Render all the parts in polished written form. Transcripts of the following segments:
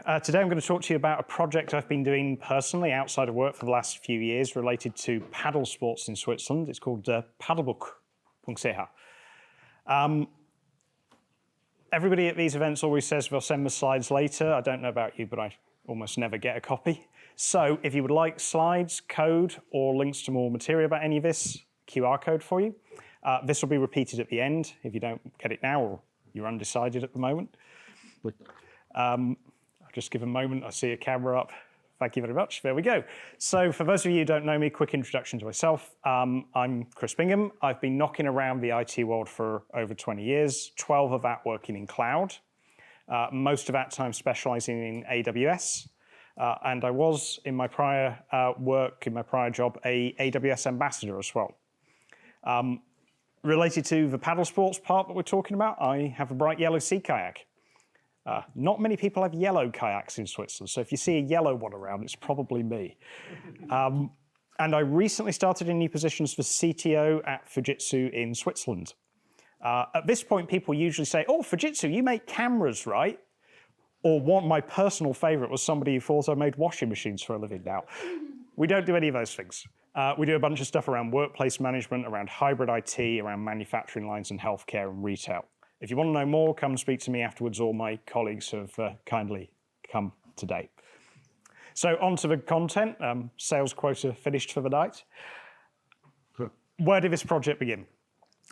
Today I'm going to talk to you about a project I've been doing personally outside of work for the last few years related to paddle sports in Switzerland. It's called paddelbuch.ch. Everybody at these events always says they'll send me slides later. I don't know about you, but I almost never get a copy. So if you would like slides, code, or links to more material about any of this, QR code for you. This will be repeated at the end if you don't get it now or you're undecided at the moment. I'll just give a moment. I see a camera up. Thank you very much. There we go. So for those of you who don't know me, quick introduction to myself. I'm Chris Bingham. I've been knocking around the IT world for over 20 years, 12 of that working in cloud, most of that time specializing in AWS. And I was, in my prior work, in my prior job, a AWS ambassador as well. Related to the paddle sports part that we're talking about, I have a bright yellow sea kayak. Not many people have yellow kayaks in Switzerland, so if you see a yellow one around, it's probably me. And I recently started in new positions for CTO at Fujitsu in Switzerland. At this point, people usually say, oh, Fujitsu, you make cameras, right? Or my personal favorite was somebody who thought I made washing machines for a living now. We don't do any of those things. We do a bunch of stuff around workplace management, around hybrid IT, around manufacturing lines and healthcare and retail. If you want to know more, come speak to me afterwards, or my colleagues have kindly come today. So on to the content. Sales quota finished for the night. Where did this project begin?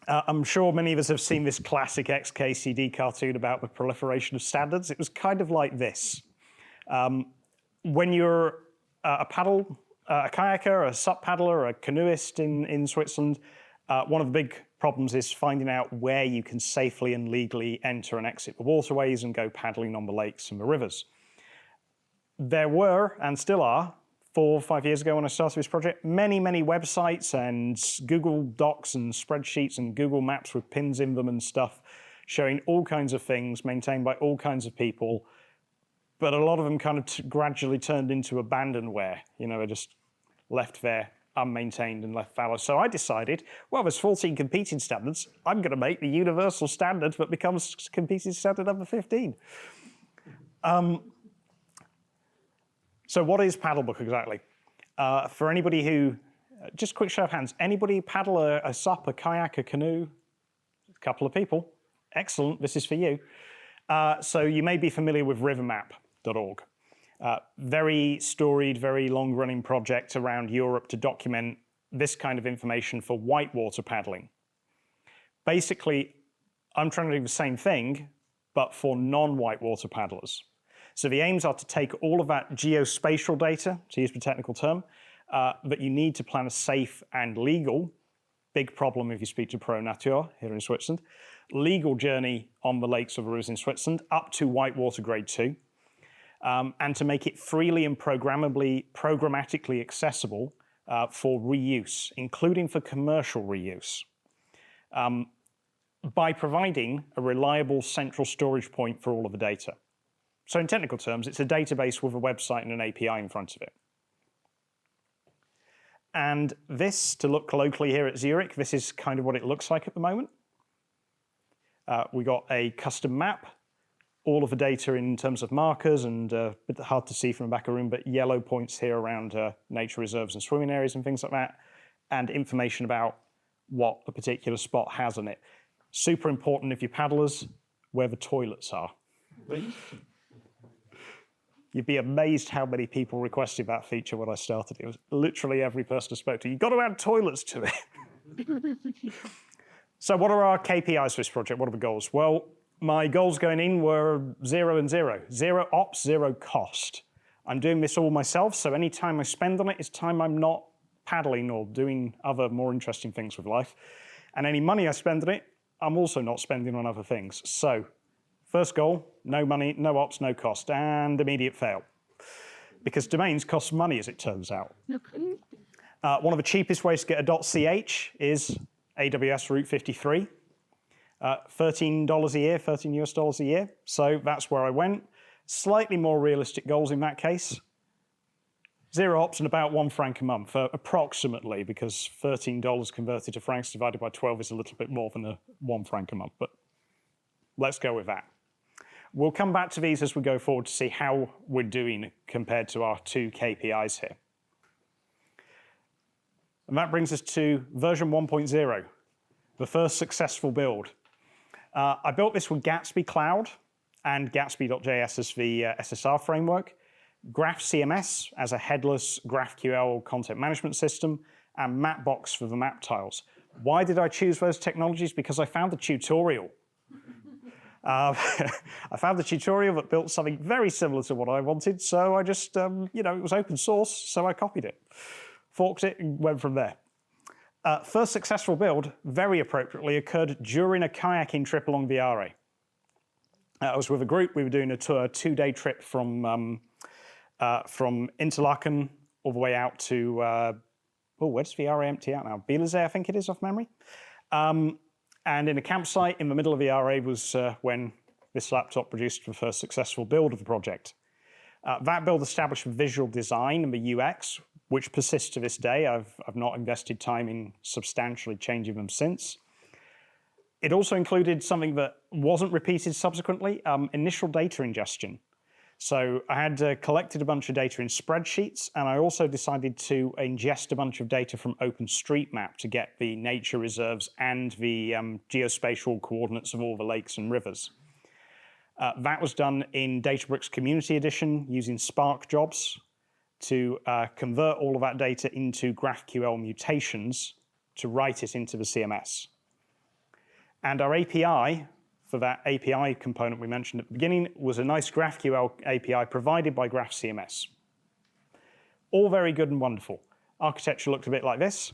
I'm sure many of us have seen this classic XKCD cartoon about the proliferation of standards. It was kind of like this. When you're a kayaker, a SUP paddler, a canoeist in Switzerland, one of the big problems is finding out where you can safely and legally enter and exit the waterways and go paddling on the lakes and the rivers. There were, and still are, 4 or 5 years ago when I started this project, many websites and Google Docs and spreadsheets and Google Maps with pins in them and stuff showing all kinds of things maintained by all kinds of people, but a lot of them kind of gradually turned into abandonware. You know, they're just left there unmaintained and left fallow. So I decided, well, there's 14 competing standards. I'm going to make the universal standard that becomes competing standard number 15. So what is Paddelbuch exactly? For anybody who, just quick show of hands, anybody paddle a SUP, a kayak, a canoe? A couple of people. Excellent, this is for you. So you may be familiar with rivermap.org. Very storied, very long-running project around Europe to document this kind of information for whitewater paddling. Basically, I'm trying to do the same thing, but for non-whitewater paddlers. So the aims are to take all of that geospatial data, to use the technical term, that you need to plan a safe and legal, big problem if you speak to Pro Nature here in Switzerland, legal journey on the lakes or rivers in Switzerland up to whitewater grade 2. And to make it freely and programmatically accessible for reuse, including for commercial reuse, by providing a reliable central storage point for all of the data. So in technical terms, it's a database with a website and an API in front of it. And this, to look locally here at Zurich, this is kind of what it looks like at the moment. We got a custom map, all of the data in terms of markers and a bit hard to see from the back of the room, but yellow points here around nature reserves and swimming areas and things like that, and information about what a particular spot has on it. Super important if you're paddlers, where the toilets are. You'd be amazed how many people requested that feature when I started. It was literally every person I spoke to. You've got to add toilets to it. So what are our KPIs for this project? What are the goals? Well, my goals going in were 0 and 0. 0 ops, 0 cost. I'm doing this all myself, so any time I spend on it is time I'm not paddling or doing other more interesting things with life. And any money I spend on it, I'm also not spending on other things. So first goal, no money, no ops, no cost, and immediate fail. Because domains cost money, as it turns out. One of the cheapest ways to get a .ch is AWS Route 53. $13 a year, $13 US a year. So that's where I went. Slightly more realistic goals in that case. 0 ops and about 1 franc a month, approximately, because $13 converted to francs divided by 12 is a little bit more than 1 franc a month, but let's go with that. We'll come back to these as we go forward to see how we're doing compared to our 2 KPIs here. And that brings us to version 1.0, the first successful build. I built this with Gatsby Cloud and Gatsby.js as the SSR framework, Graph CMS as a headless GraphQL content management system, and Mapbox for the map tiles. Why did I choose those technologies? Because I found the tutorial. I found the tutorial that built something very similar to what I wanted, so I just, it was open source, so I copied it, forked it, and went from there. First successful build, very appropriately, occurred during a kayaking trip along the RA. I was with a group. We were doing a 2-day trip from Interlaken all the way out to, where does the RA empty out now? Bielefeld, I think it is, off memory. And in a campsite in the middle of the RA was when this laptop produced the first successful build of the project. That build established visual design and the UX, which persists to this day. I've not invested time in substantially changing them since. It also included something that wasn't repeated subsequently, initial data ingestion. So I had collected a bunch of data in spreadsheets, and I also decided to ingest a bunch of data from OpenStreetMap to get the nature reserves and the geospatial coordinates of all the lakes and rivers. That was done in Databricks Community Edition using Spark jobs to convert all of that data into GraphQL mutations to write it into the CMS. And our API for that API component we mentioned at the beginning was a nice GraphQL API provided by Graph CMS. All very good and wonderful. Architecture looked a bit like this.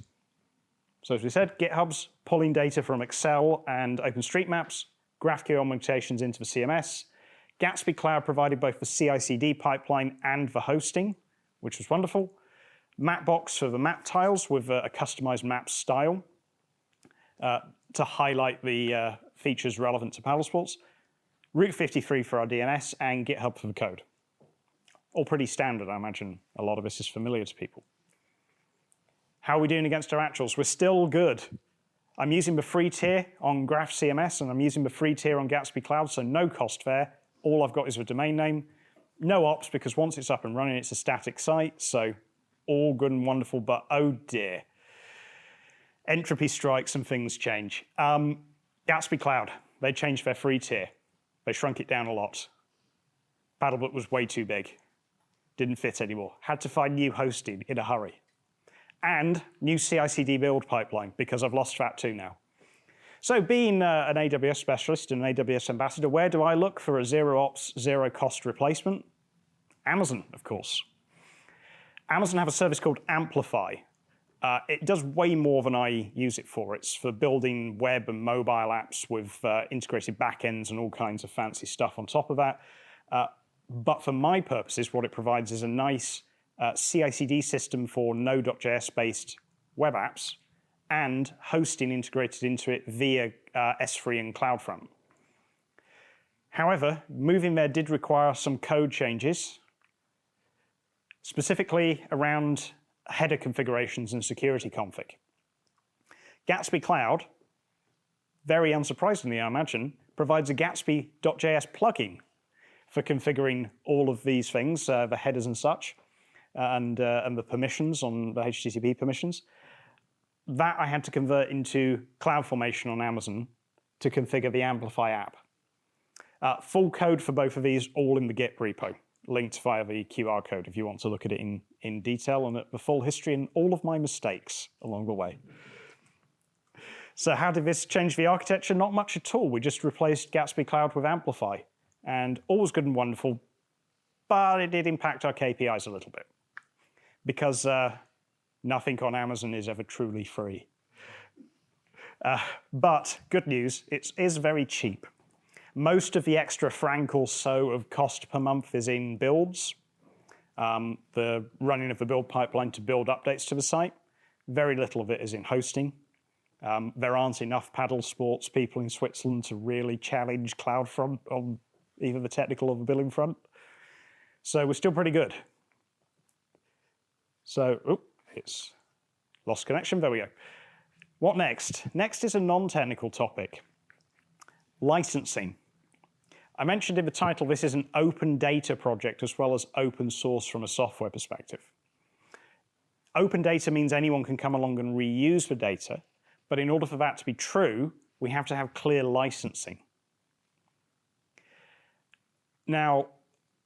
So as we said, GitHub's pulling data from Excel and OpenStreetMaps, GraphQL mutations into the CMS. Gatsby Cloud provided both the CI/CD pipeline and the hosting, which was wonderful. Mapbox for the map tiles with a customized map style to highlight the features relevant to paddle sports. Route 53 for our DNS, and GitHub for the code. All pretty standard, I imagine. A lot of this is familiar to people. How are we doing against our actuals? We're still good. I'm using the free tier on Graph CMS, and I'm using the free tier on Gatsby Cloud, so no cost there. All I've got is the domain name. No ops, because once it's up and running, it's a static site, so all good and wonderful, but oh dear. Entropy strikes and things change. Gatsby Cloud, they changed their free tier. They shrunk it down a lot. Paddlebook was way too big. Didn't fit anymore. Had to find new hosting in a hurry. And new CI/CD build pipeline, because I've lost that too now. So being an AWS specialist and an AWS ambassador, where do I look for a zero ops, zero cost replacement? Amazon, of course. Amazon have a service called Amplify. It does way more than I use it for. It's for building web and mobile apps with integrated backends and all kinds of fancy stuff on top of that. But for my purposes, what it provides is a nice CI/CD system for Node.js-based web apps and hosting integrated into it via S3 and CloudFront. However, moving there did require some code changes, specifically around header configurations and security config. Gatsby Cloud, very unsurprisingly I imagine, provides a Gatsby.js plugin for configuring all of these things, the headers and such, and the permissions on the HTTP permissions. That I had to convert into CloudFormation on Amazon to configure the Amplify app. Full code for both of these, all in the Git repo, linked via the QR code if you want to look at it in detail and at the full history and all of my mistakes along the way. So how did this change the architecture? Not much at all. We just replaced Gatsby Cloud with Amplify, and all was good and wonderful, but it did impact our KPIs a little bit, because nothing on Amazon is ever truly free. But good news, it is very cheap. Most of the extra franc or so of cost per month is in builds, the running of the build pipeline to build updates to the site. Very little of it is in hosting. There aren't enough paddle sports people in Switzerland to really challenge CloudFront on either the technical or the billing front. So we're still pretty good. So, it's lost connection. There we go. What next? Next is a non-technical topic. Licensing. I mentioned in the title, this is an open data project as well as open source from a software perspective. Open data means anyone can come along and reuse the data, but in order for that to be true, we have to have clear licensing. Now,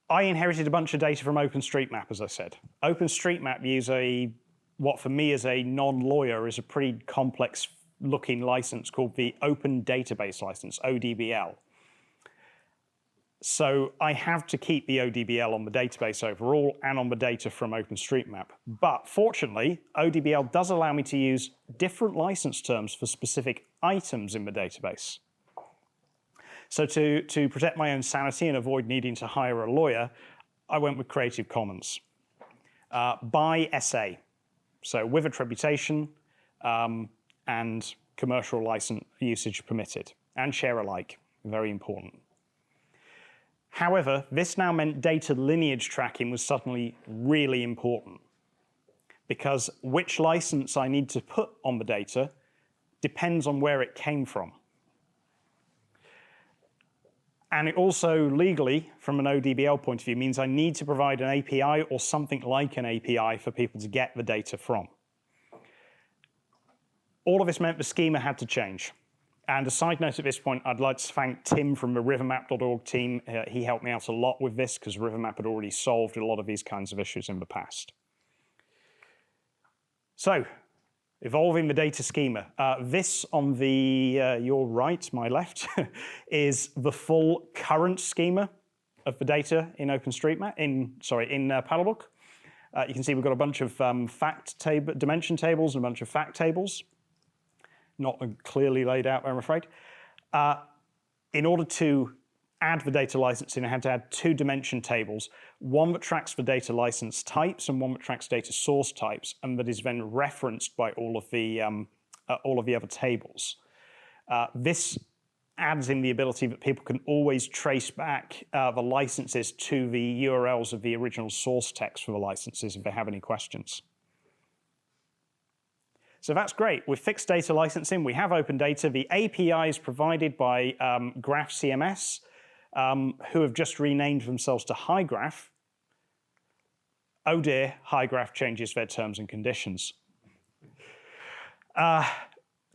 I inherited a bunch of data from OpenStreetMap, as I said. OpenStreetMap uses what for me as a non-lawyer is a pretty complex looking license called the Open Database License, ODBL. So I have to keep the ODBL on the database overall and on the data from OpenStreetMap. But fortunately, ODBL does allow me to use different license terms for specific items in the database. So to protect my own sanity and avoid needing to hire a lawyer, I went with Creative Commons by SA. So with attribution and commercial license usage permitted, and share alike, very important. However, this now meant data lineage tracking was suddenly really important because which license I need to put on the data depends on where it came from. And it also legally, from an ODBL point of view, means I need to provide an API or something like an API for people to get the data from. All of this meant the schema had to change. And a side note at this point, I'd like to thank Tim from the rivermap.org team. He helped me out a lot with this because Rivermap had already solved a lot of these kinds of issues in the past. So, evolving the data schema. This on the your right, my left, is the full current schema of the data in OpenStreetMap, in Paddlebook. You can see we've got a bunch of dimension tables and a bunch of fact tables. Not clearly laid out, I'm afraid. In order to add the data licensing, I had to add two dimension tables, one that tracks the data license types and one that tracks data source types, and that is then referenced by all of the other tables. This adds in the ability that people can always trace back the licenses to the URLs of the original source text for the licenses if they have any questions. So that's great. With fixed data licensing, we have open data. The API is provided by Graph CMS, who have just renamed themselves to HighGraph. Oh dear, HighGraph changes their terms and conditions.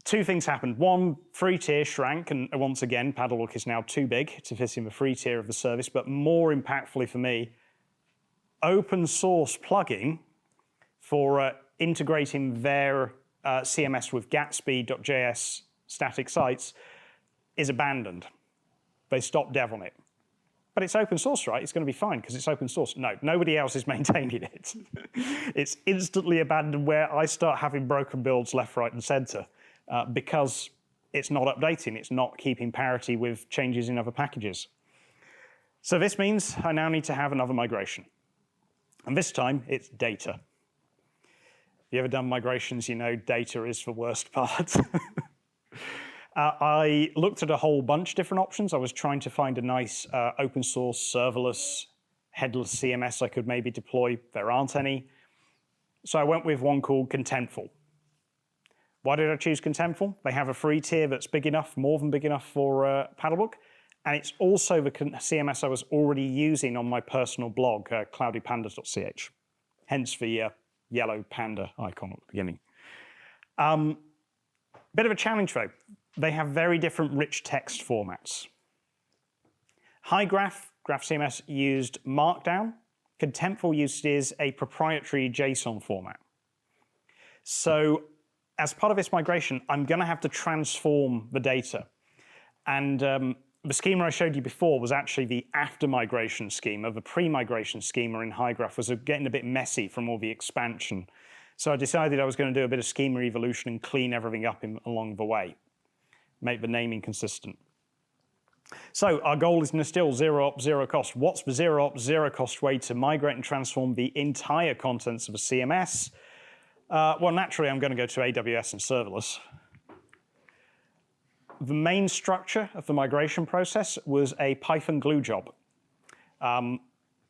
Two things happened. One, free tier shrank, and once again, Paddelbook is now too big to fit in the free tier of the service, but more impactfully for me, open source plugin for integrating their CMS with Gatsby.js static sites is abandoned. They stopped dev on it. But it's open source, right? It's going to be fine because it's open source. No, nobody else is maintaining it. It's instantly abandoned where I start having broken builds left, right, and center because it's not updating. It's not keeping parity with changes in other packages. So this means I now need to have another migration. And this time, it's data. If you ever done migrations, you know data is the worst part. I looked at a whole bunch of different options. I was trying to find a nice open source, serverless, headless CMS I could maybe deploy. There aren't any. So I went with one called Contentful. Why did I choose Contentful? They have a free tier that's big enough, more than big enough for Paddelbook. And it's also the CMS I was already using on my personal blog, cloudypandas.ch. Hence the yellow panda icon at the beginning. Bit of a challenge though. They have very different rich text formats. HighGraph, Graph CMS used Markdown. Contentful uses a proprietary JSON format. So as part of this migration, I'm going to have to transform the data. And the schema I showed you before was actually the after migration schema. The pre-migration schema in HighGraph was getting a bit messy from all the expansion. So I decided I was going to do a bit of schema evolution and clean everything up along the way, make the naming consistent. So our goal is still zero op, zero cost. What's the zero op, zero cost way to migrate and transform the entire contents of a CMS? Well, naturally, I'm going to go to AWS and serverless. The main structure of the migration process was a Python glue job.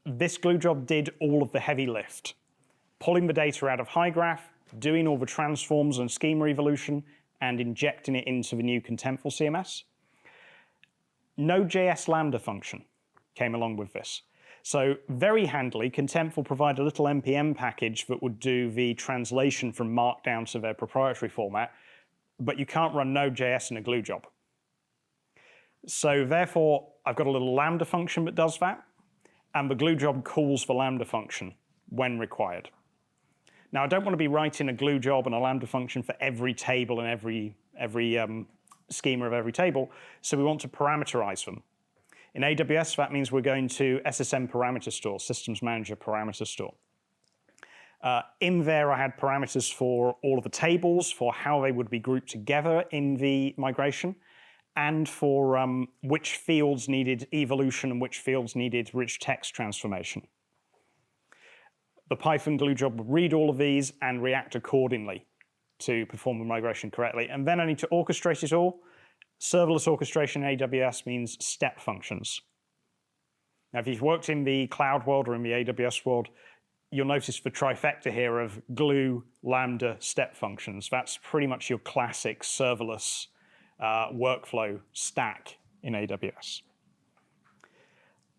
This glue job did all of the heavy lift, pulling the data out of HighGraph, doing all the transforms and schema evolution, and injecting it into the new Contentful CMS. Node.js Lambda function came along with this. So very handily, Contentful provide a little NPM package that would do the translation from Markdown to their proprietary format, but you can't run Node.js in a glue job. So therefore, I've got a little Lambda function that does that, and the glue job calls the Lambda function when required. Now, I don't want to be writing a glue job and a Lambda function for every table and every schema of every table, so we want to parameterize them. In AWS, that means we're going to SSM parameter store, Systems Manager parameter store. In there, I had parameters for all of the tables, for how they would be grouped together in the migration, and for which fields needed evolution and which fields needed rich text transformation. The Python glue job would read all of these and react accordingly to perform the migration correctly. And then I need to orchestrate it all. Serverless orchestration in AWS means step functions. Now, if you've worked in the cloud world or in the AWS world, you'll notice the trifecta here of glue, lambda, step functions. That's pretty much your classic serverless workflow stack in AWS.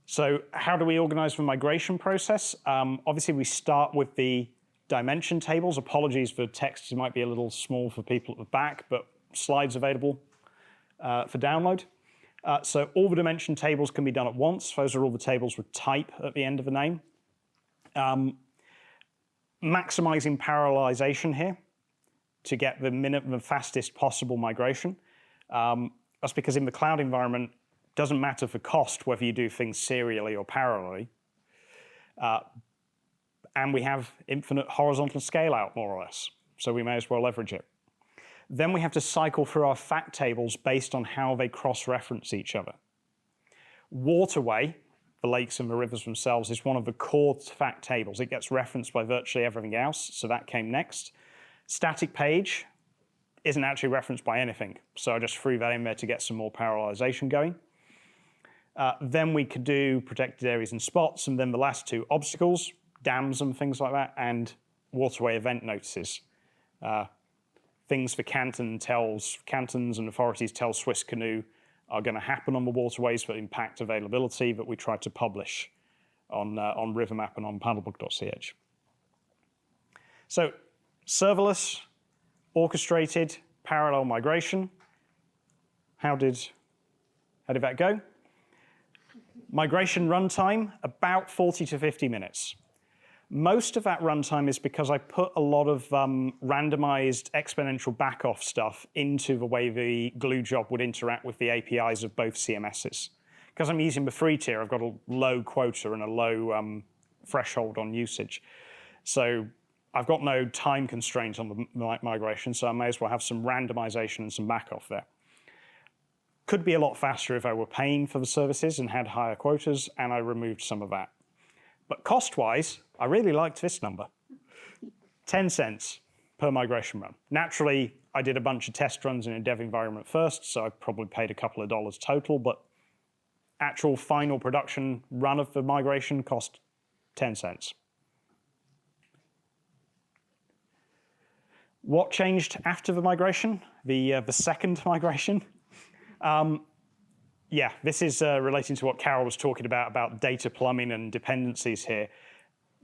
So how do we organize the migration process? Obviously, we start with the dimension tables. Apologies for text, it might be a little small for people at the back, but slides available for download. So all the dimension tables can be done at once. Those are all the tables with type at the end of the name. Maximizing parallelization here to get the fastest possible migration. That's because in the cloud environment, it doesn't matter for cost whether you do things serially or parallelly. And we have infinite horizontal scale out, more or less. So we may as well leverage it. Then we have to cycle through our fact tables based on how they cross-reference each other. Waterway, the lakes and the rivers themselves, is one of the core fact tables. It gets referenced by virtually everything else, so that came next. Static page isn't actually referenced by anything, so I just threw that in there to get some more parallelization going. Then we could do protected areas and spots, and then the last two, obstacles, dams and things like that, and waterway event notices. Things for cantons and authorities tell Swiss Canoe are going to happen on the waterways that impact availability that we try to publish on Rivermap and on paddelbuch.ch. So serverless, orchestrated, parallel migration. How did that go? Migration runtime, about 40 to 50 minutes. Most of that runtime is because I put a lot of randomized exponential backoff stuff into the way the glue job would interact with the APIs of both CMSs. Because I'm using the free tier, I've got a low quota and a low threshold on usage. So I've got no time constraints on the migration, so I may as well have some randomization and some backoff there. Could be a lot faster if I were paying for the services and had higher quotas, and I removed some of that. But cost-wise, I really liked this number. 10 cents per migration run. Naturally, I did a bunch of test runs in a dev environment first, so I probably paid a couple of dollars total, but actual final production run of the migration cost 10 cents. What changed after the migration? The second migration? Yeah, this is relating to what Carol was talking about data plumbing and dependencies here.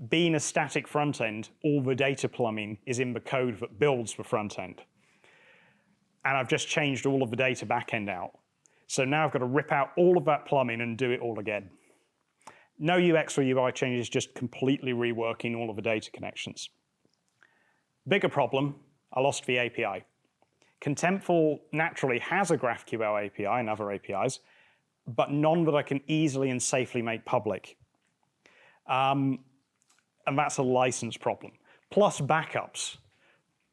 Being a static front end, all the data plumbing is in the code that builds the front end. And I've just changed all of the data backend out. So now I've got to rip out all of that plumbing and do it all again. No UX or UI changes, just completely reworking all of the data connections. Bigger problem, I lost the API. Contentful naturally has a GraphQL API and other APIs, but none that I can easily and safely make public. And that's a license problem. Plus backups.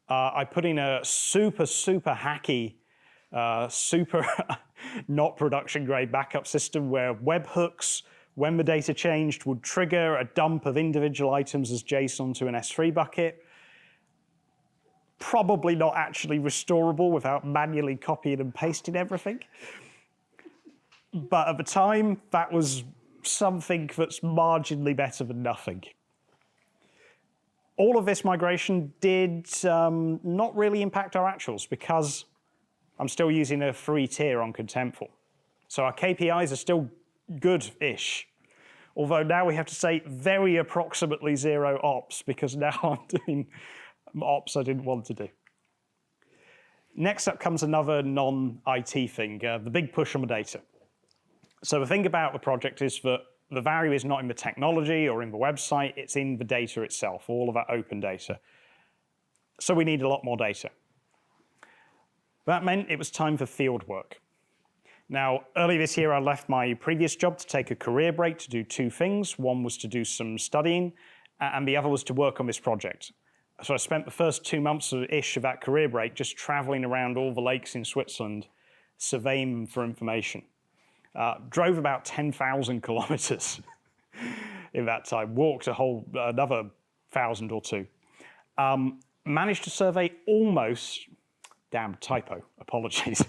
I put in a super hacky, super not production grade backup system where webhooks, when the data changed, would trigger a dump of individual items as JSON to an S3 bucket. Probably not actually restorable without manually copying and pasting everything. But at the time, that was something that's marginally better than nothing. All of this migration did not really impact our actuals because I'm still using a free tier on Contentful. So our KPIs are still good-ish. Although now we have to say very approximately 0 ops, because now I'm doing ops I didn't want to do. Next up comes another non-IT thing, the big push on the data. So the thing about the project is that the value is not in the technology or in the website, it's in the data itself, all of that open data. So we need a lot more data. That meant it was time for field work. Now, early this year, I left my previous job to take a career break to do 2 things. One was to do some studying, and the other was to work on this project. So I spent the first 2 months-ish of that career break just traveling around all the lakes in Switzerland, surveying them for information. Drove about 10,000 kilometers in that time, walked another 1,000 or 2. Managed to survey almost, damn typo, apologies.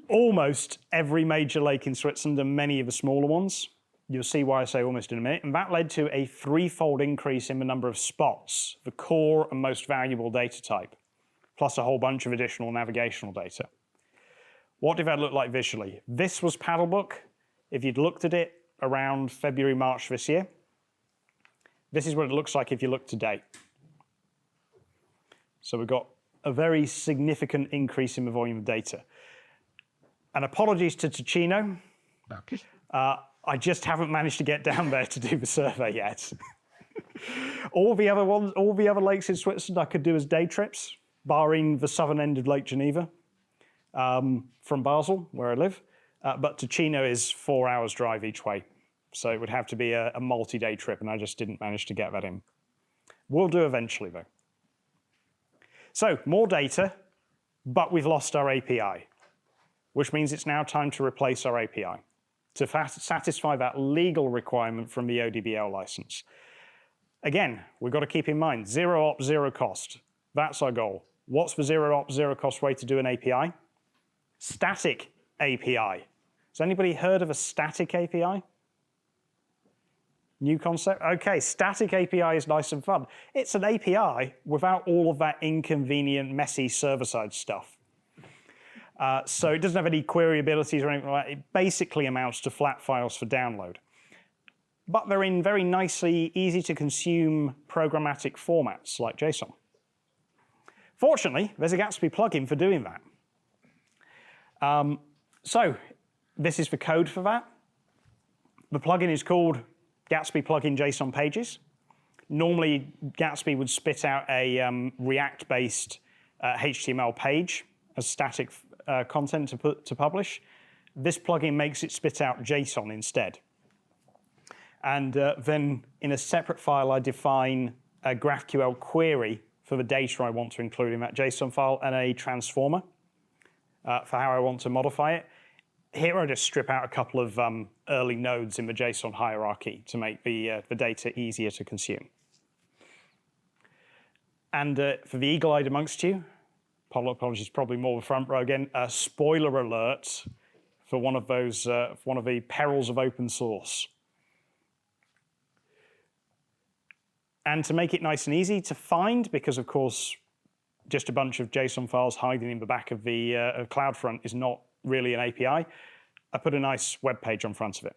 Almost every major lake in Switzerland and many of the smaller ones. You'll see why I say almost in a minute. And that led to a 3-fold increase in the number of spots, the core and most valuable data type, plus a whole bunch of additional navigational data. What did that look like visually? This was Paddlebook. If you'd looked at it around February, March this year, this is what it looks like if you look to date. So we've got a very significant increase in the volume of data. And apologies to Ticino. Okay. I just haven't managed to get down there to do the survey yet. All the other lakes in Switzerland I could do as day trips, barring the southern end of Lake Geneva from Basel, where I live. But Ticino is 4 hours drive each way. So it would have to be a multi-day trip, and I just didn't manage to get that in. We'll do eventually, though. So, more data, but we've lost our API, which means it's now time to replace our API to satisfy that legal requirement from the ODBL license. Again, we've got to keep in mind, 0 ops, 0 cost. That's our goal. What's the 0 ops, 0 cost way to do an API? Static API. Has anybody heard of a static API? New concept? Okay, static API is nice and fun. It's an API without all of that inconvenient, messy server-side stuff. So it doesn't have any query abilities or anything like that. It basically amounts to flat files for download. But they're in very nicely, easy-to-consume programmatic formats like JSON. Fortunately, there's a Gatsby plugin for doing that. So this is the code for that. The plugin is called Gatsby plugin JSON pages. Normally, Gatsby would spit out a React-based HTML page as static content to publish. This plugin makes it spit out JSON instead. And then in a separate file, I define a GraphQL query for the data I want to include in that JSON file and a transformer for how I want to modify it. Here I just strip out a couple of early nodes in the JSON hierarchy to make the data easier to consume. And for the eagle-eyed amongst you, apologies, probably more the front row again, a spoiler alert for one of the perils of open source. And to make it nice and easy to find, because of course, just a bunch of JSON files hiding in the back of the CloudFront is not really an API, I put a nice web page on front of it.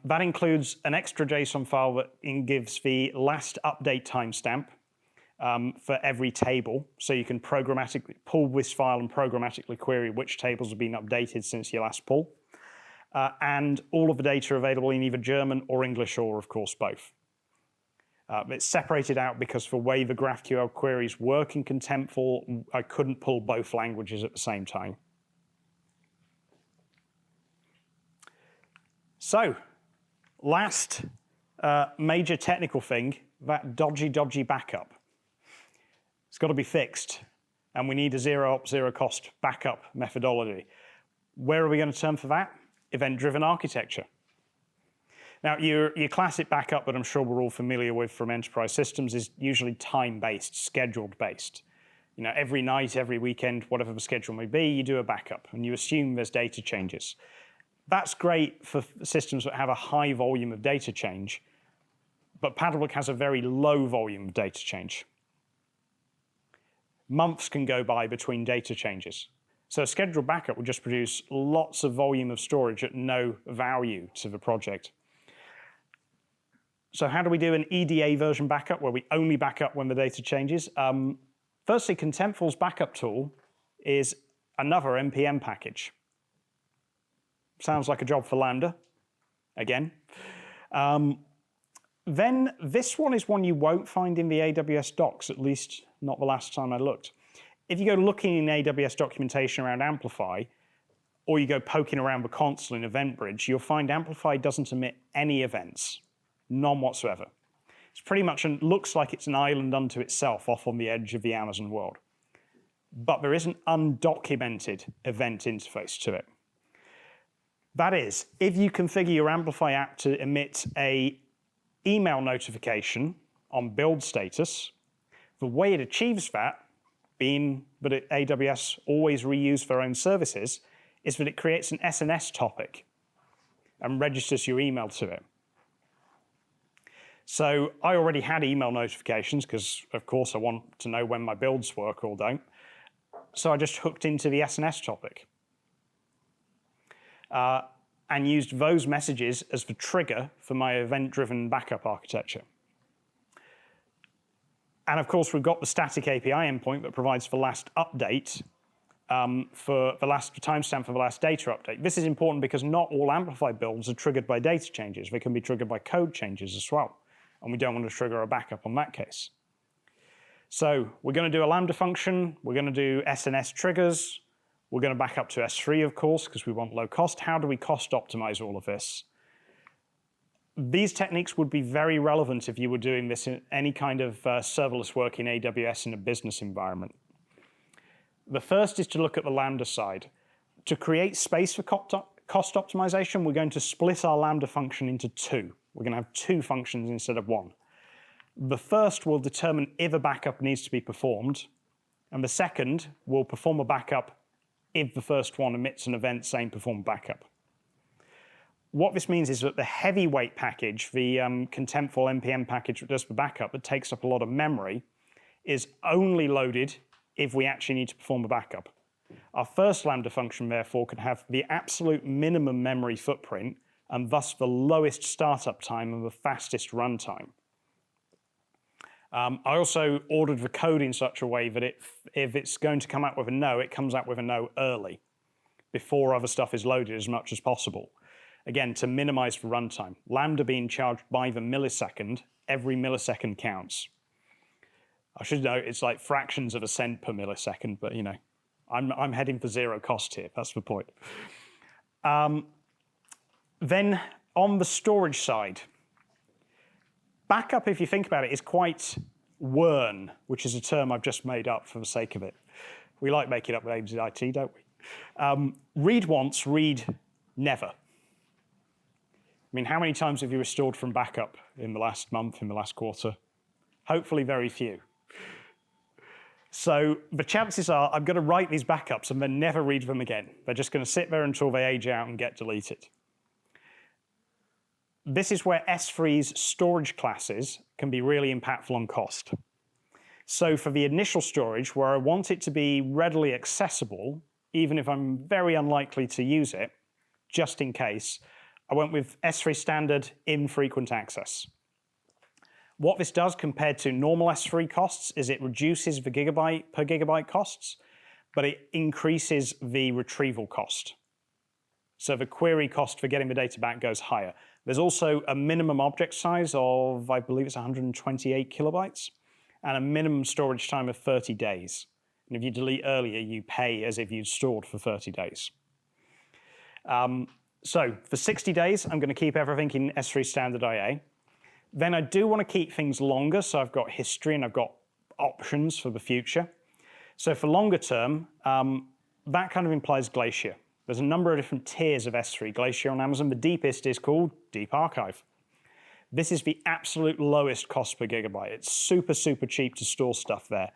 That includes an extra JSON file that gives the last update timestamp for every table, so you can programmatically pull this file and programmatically query which tables have been updated since your last pull. And all of the data are available in either German or English, or of course both. It's separated out because for the way the GraphQL queries work in Contentful, I couldn't pull both languages at the same time. So, last major technical thing, that dodgy backup. It's got to be fixed, and we need a 0 ops, 0 cost backup methodology. Where are we going to turn for that? Event-driven architecture. Now, your classic backup that I'm sure we're all familiar with from enterprise systems is usually time-based, scheduled-based. You know, every night, every weekend, whatever the schedule may be, you do a backup, and you assume there's data changes. That's great for systems that have a high volume of data change, but Paddelbuch has a very low volume of data change. Months can go by between data changes. So a scheduled backup would just produce lots of volume of storage at no value to the project. So how do we do an EDA version backup where we only back up when the data changes? Firstly, Contentful's backup tool is another NPM package. Sounds like a job for Lambda, again. Then this one is one you won't find in the AWS docs, at least not the last time I looked. If you go looking in AWS documentation around Amplify, or you go poking around the console in EventBridge, you'll find Amplify doesn't emit any events, none whatsoever. It's pretty much, looks like it's an island unto itself off on the edge of the Amazon world. But there is an undocumented event interface to it. That is, if you configure your Amplify app to emit an email notification on build status, the way it achieves that, being that AWS always reuse their own services, is that it creates an SNS topic and registers your email to it. So I already had email notifications because, of course, I want to know when my builds work or don't. So I just hooked into the SNS topic and used those messages as the trigger for my event-driven backup architecture. And of course, we've got the static API endpoint that provides the last update for the last timestamp for the last data update. This is important because not all Amplify builds are triggered by data changes. They can be triggered by code changes as well. And we don't want to trigger a backup on that case. So we're going to do a Lambda function. We're going to do SNS triggers. We're going to back up to S3, of course, because we want low cost. How do we cost optimize all of this? These techniques would be very relevant if you were doing this in any kind of serverless work in AWS in a business environment. The first is to look at the Lambda side. To create space for cost optimization, we're going to split our Lambda function into two. We're going to have two functions instead of one. The first will determine if a backup needs to be performed, and the second will perform a backup if the first one emits an event saying perform backup. What this means is that the heavyweight package, the Contentful NPM package that does the backup, that takes up a lot of memory, is only loaded if we actually need to perform a backup. Our first Lambda function, therefore, can have the absolute minimum memory footprint and thus the lowest startup time and the fastest runtime. I also ordered the code in such a way that if it's going to come out with a no, it comes out with a no early, before other stuff is loaded as much as possible. Again, to minimize the runtime. Lambda being charged by the millisecond, every millisecond counts. I should note it's like fractions of a cent per millisecond, but you know, I'm heading for zero cost here, that's the point. Then on the storage side, backup, if you think about it, is quite WERN, which is a term I've just made up for the sake of it. We like making up names in IT, don't we? Read once, read never. I mean, how many times have you restored from backup in the last month, in the last quarter? Hopefully very few. So the chances are I'm going to write these backups and then never read them again. They're just going to sit there until they age out and get deleted. This is where S3's storage classes can be really impactful on cost. So for the initial storage, where I want it to be readily accessible, even if I'm very unlikely to use it, just in case, I went with S3 standard infrequent access. What this does compared to normal S3 costs is it reduces the gigabyte per gigabyte costs, but it increases the retrieval cost. So the query cost for getting the data back goes higher. There's also a minimum object size of, I believe it's 128 kilobytes, and a minimum storage time of 30 days. And if you delete earlier, you pay as if you'd stored for 30 days. So for 60 days, I'm going to keep everything in S3 standard IA. Then I do want to keep things longer, so I've got history and I've got options for the future. So for longer term, that kind of implies Glacier. There's a number of different tiers of S3 Glacier on Amazon. The deepest is called Deep Archive. This is the absolute lowest cost per gigabyte. It's super, super cheap to store stuff there,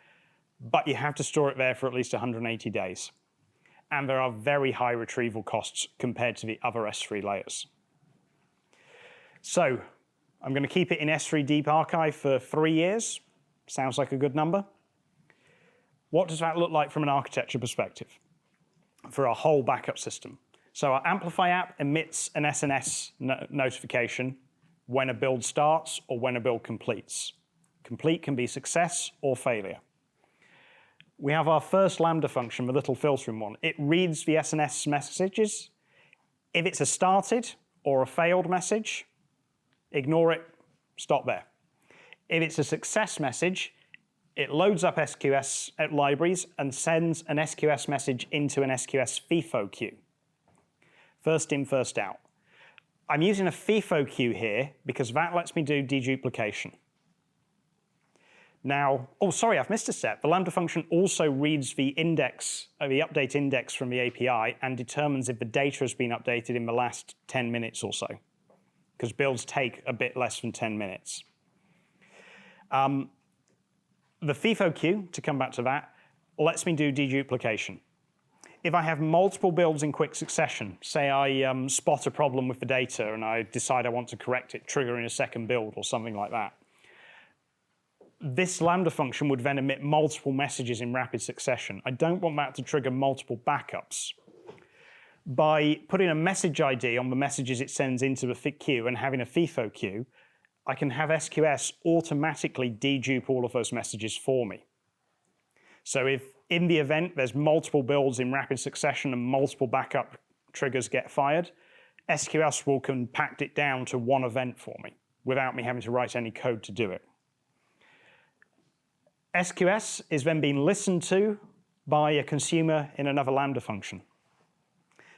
but you have to store it there for at least 180 days. And there are very high retrieval costs compared to the other S3 layers. So I'm going to keep it in S3 Deep Archive for 3 years. Sounds like a good number. What does that look like from an architecture perspective? for our whole backup system. So our Amplify app emits an SNS notification when a build starts or when a build completes. Complete can be success or failure. We have our first Lambda function, the little filtering one. It reads the SNS messages. If it's a started or a failed message, ignore it, stop there. If it's a success message, it loads up SQS libraries and sends an SQS message into an SQS FIFO queue. First in, first out. I'm using a FIFO queue here because that lets me do deduplication. Now, oh, sorry, I've missed a step. The Lambda function also reads the index, the update index from the API and determines if the data has been updated in the last 10 minutes or so, because builds take a bit less than 10 minutes. The FIFO queue, to come back to that, lets me do deduplication. If I have multiple builds in quick succession, say I spot a problem with the data and I decide I want to correct it, triggering a second build or something like that, this Lambda function would then emit multiple messages in rapid succession. I don't want that to trigger multiple backups. By putting a message ID on the messages it sends into the queue and having a FIFO queue, I can have SQS automatically dedupe all of those messages for me. So if in the event there's multiple builds in rapid succession and multiple backup triggers get fired, SQS will compact it down to one event for me without me having to write any code to do it. SQS is then being listened to by a consumer in another Lambda function.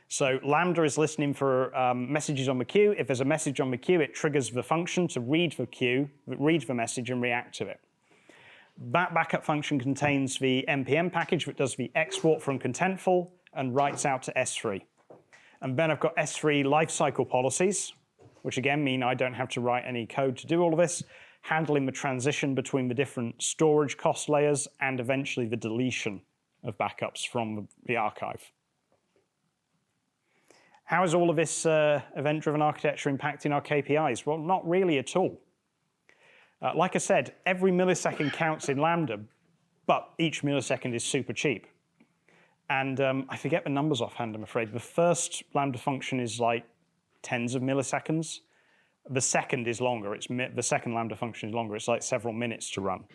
So Lambda is listening for messages on the queue. If there's a message on the queue, it triggers the function to read the queue, read the message, and react to it. That backup function contains the npm package that does the export from Contentful and writes out to S3. And then I've got S3 lifecycle policies, which again mean I don't have to write any code to do all of this, handling the transition between the different storage cost layers and eventually the deletion of backups from the archive. How is all of this event-driven architecture impacting our KPIs? Well, not really at all. Like I said, every millisecond counts in Lambda, but each millisecond is super cheap. And I forget the numbers offhand, I'm afraid. The first Lambda function is like tens of milliseconds. The second is longer. The second Lambda function is longer. It's like several minutes to run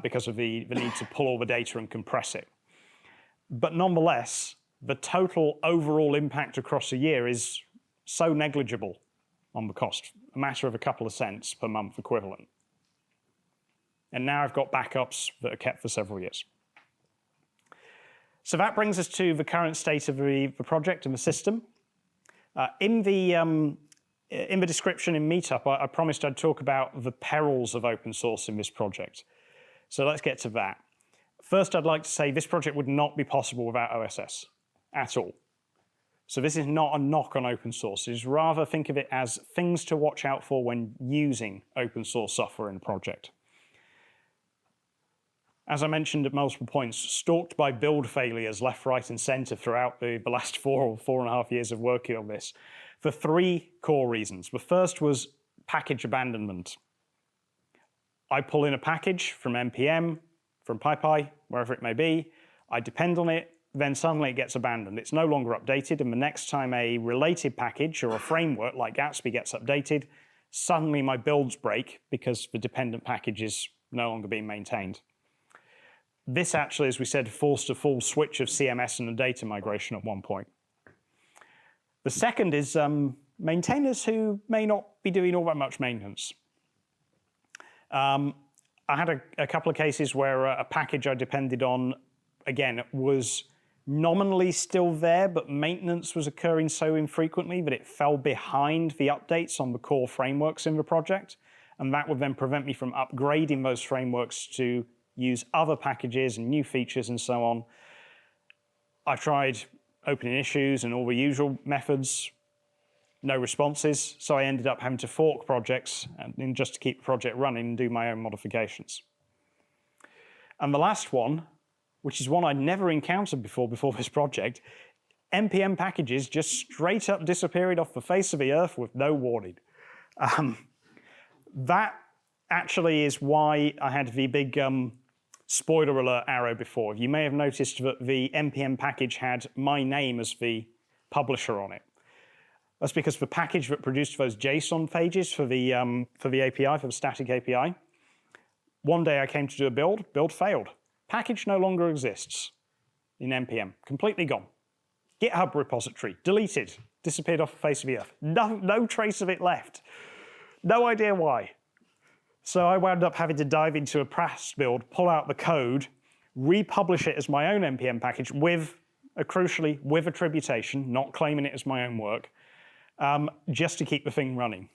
because of the need to pull all the data and compress it. But nonetheless, the total overall impact across a year is so negligible on the cost, a matter of a couple of cents per month equivalent. And now I've got backups that are kept for several years. So that brings us to the current state of the project and the system. In the description in Meetup, I promised I'd talk about the perils of open source in this project. So let's get to that. First, I'd like to say this project would not be possible without OSS at all. So this is not a knock on open source. It is rather think of it as things to watch out for when using open source software in a project. As I mentioned at multiple points, stalked by build failures left, right, and center throughout the last 4.5 years of working on this, for three core reasons. The first was package abandonment. I pull in a package from NPM, from PyPy, wherever it may be. I depend on it, then suddenly it gets abandoned. It's no longer updated, and the next time a related package or a framework like Gatsby gets updated, suddenly my builds break because the dependent package is no longer being maintained. This actually, as we said, forced a full switch of CMS and a data migration at one point. The second is maintainers who may not be doing all that much maintenance. I had a couple of cases where a package I depended on, again, was nominally still there, but maintenance was occurring so infrequently that it fell behind the updates on the core frameworks in the project. And that would then prevent me from upgrading those frameworks to use other packages and new features and so on. I've tried opening issues and all the usual methods, no responses, so I ended up having to fork projects and just to keep the project running and do my own modifications. And the last one, which is one I'd never encountered before this project, NPM packages just straight up disappearing off the face of the earth with no warning. That actually is why I had the big spoiler alert arrow before. You may have noticed that the npm package had my name as the publisher on it. That's because the package that produced those JSON pages for the API, for the static API, one day I came to do a build failed. Package no longer exists in npm, completely gone. GitHub repository, deleted, disappeared off the face of the earth. No trace of it left. No idea why. So I wound up having to dive into a past build, pull out the code, republish it as my own npm package crucially, with attribution, not claiming it as my own work, just to keep the thing running.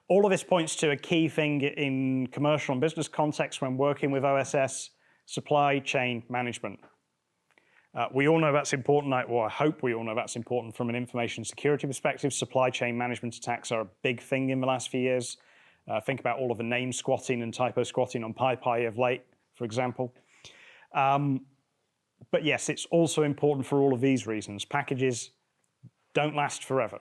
All of this points to a key thing in commercial and business context when working with OSS, supply chain management. We all know that's important, or I hope we all know that's important from an information security perspective. Supply chain management attacks are a big thing in the last few years. Think about all of the name squatting and typo squatting on PyPy of late, for example. But yes, it's also important for all of these reasons. Packages don't last forever.